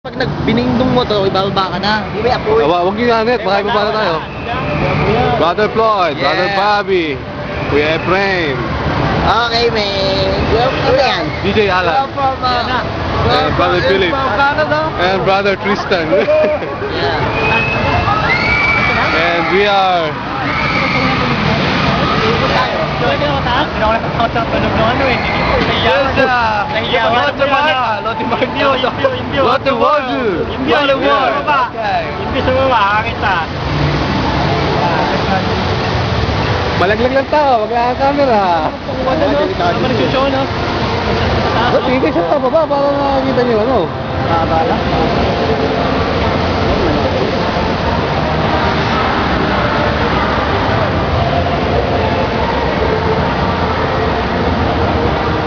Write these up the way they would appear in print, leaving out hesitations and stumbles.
Pag nagbinindong mo to, ibababa ka na. Hindi may apoy. Huwag yung hanit, baka ibaba na tayo. Brother Floyd, Yeah. Brother Bobby, Kuya Efrain, Okay, man. Welcome yan. DJ Alan, and Brother Philip, and Brother Tristan. Yeah. And we are... Malaglag lang tao, wag lang ang camera. Tingin kayo sa baba para nakakita nyo ano.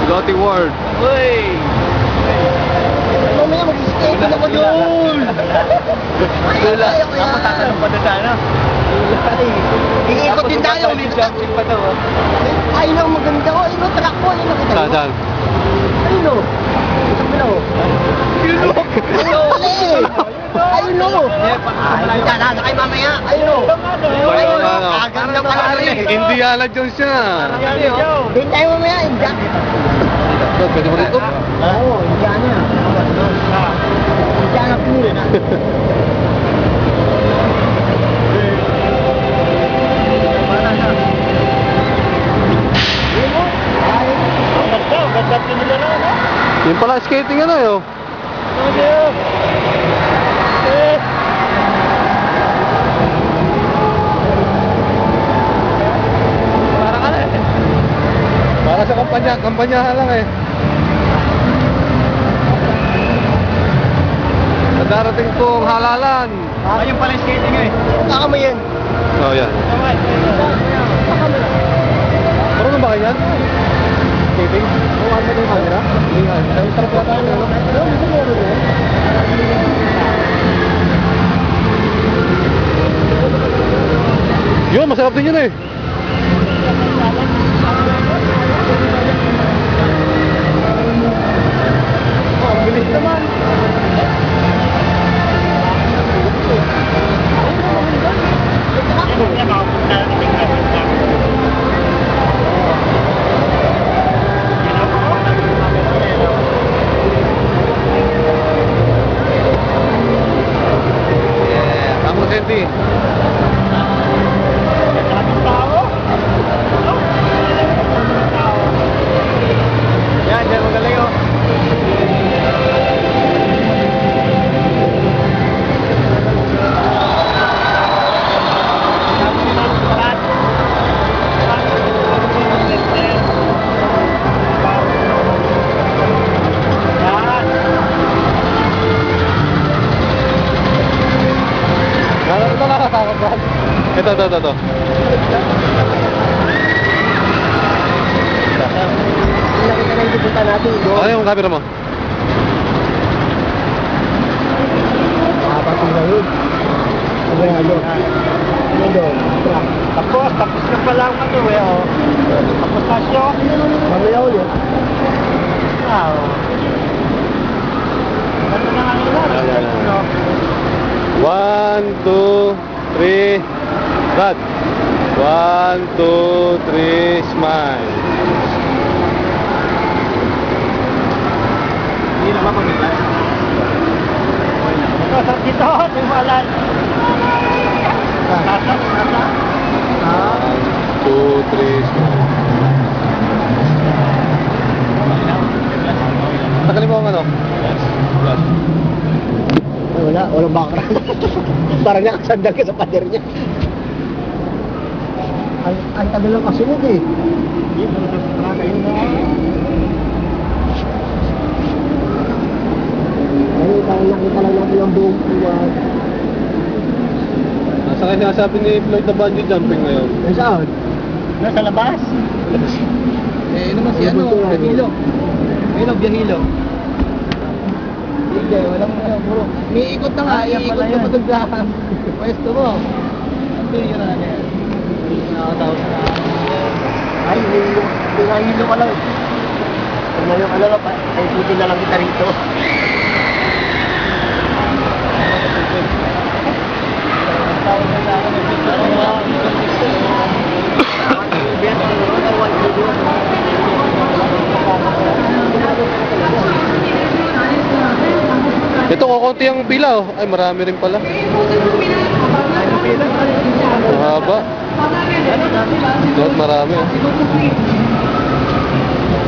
Lottie Ward. Mamaya mag-skate na ako doon. Wala. Ako tatanong pa doon sana. Iikot din tayo. Jumping pa daw. Ay, no, maganda ko. Ayun, track mo. Ayun, nakita mo. Saan? Ayun, no. Isang bilaw. Ayun, no. Ayun, no. Ayun, no. Nakay mamaya. Ayun, no. Ayun, ano. Aganda pa rin. Indiana Jones siya. Din tayo mamaya. Pwede mo rito? Oo, Indiana. Indiana pool. Yung pala skating ano yun. Para sa kampanya lang eh. Sa darating pong halalan. Ayun pala yung skating eh. Baka mo yan. Oh, yan. Marunong ba kayo yan? Skating? Oo, ano ba yung camera? Ang sarap na tayo, ano? Yun, masarap din yun eh. Oh, ang bilis naman. Tama ka, Andy. Yan, dyan magaling oh. Ito nakakatakot, Brad. Ito. Nakita na yung pupunta natin. Ano yung camera mo? Makapatong na yun. Ano yan, ano? Ano doon? Track. Tapos na pala ang ano eh oh. Tapos na siya. Mamaya ulit. Wow. Ano na nga nila? 1, 2, 3. Brad. 1, 2, 3, smile. Hindi naman pamilya. Dito, timalan. Nasa. 1, 2, 3, smile. Tagalin mo ang ano? Brad. Ay, wala. Walang background. Parang nakasandal ka sa pader niya. Ang tagal lang kasunod eh. Dito, sa kayo na. Ayun, parang nakita lang natin ang buong buwan. Nasa kaya sinasabi ni Floyd na bungee jumping ngayon. Ay, saan? Nasa labas. Eh, naman si ano, Biyahilo. Ayun ang Biyahilo. Hindi, walang puro. Iikot na nga, iikot ka pa doon sa pwesto mo. Hindi yun na yan. Nakakatawa na. Ay, pinahilo ka lang. Pag ngayon ka lang, ay puti na lang kita rito. konti ang pila oh. Ay, marami rin pala. Mahaba. Doon marami oh.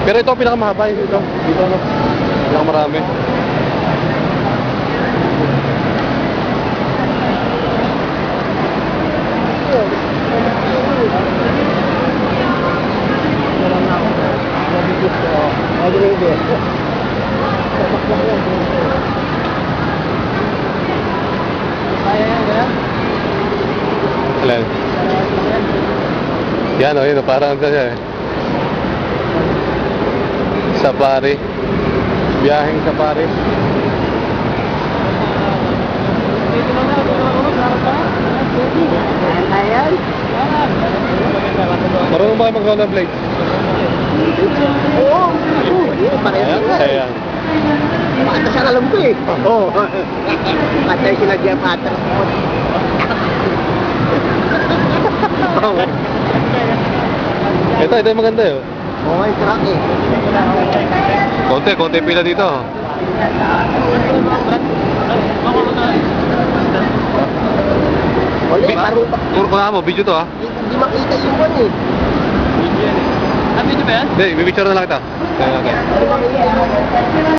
Pero ito ang pinakamahaba yun dito. Dito ano. Pinakamarami. Alam. Yan o, yun o, parang ano siya eh. Safari. Biyaheng safari. Ayan. Marunong ba kayo mag-rollerblade? Oo. Parehas nga eh. Ayan. Patas ang alam ko eh. Oo. Patay sila dyan, patas. Ito yung maganda yun. Oo, yung truck eh. Konti pila dito. Wala, parang Kung mo, video to ha. hindi makita yung one eh. Video ba yan? Hindi, bibicture na lang kita. Kaya natin. Hindi makita yung one.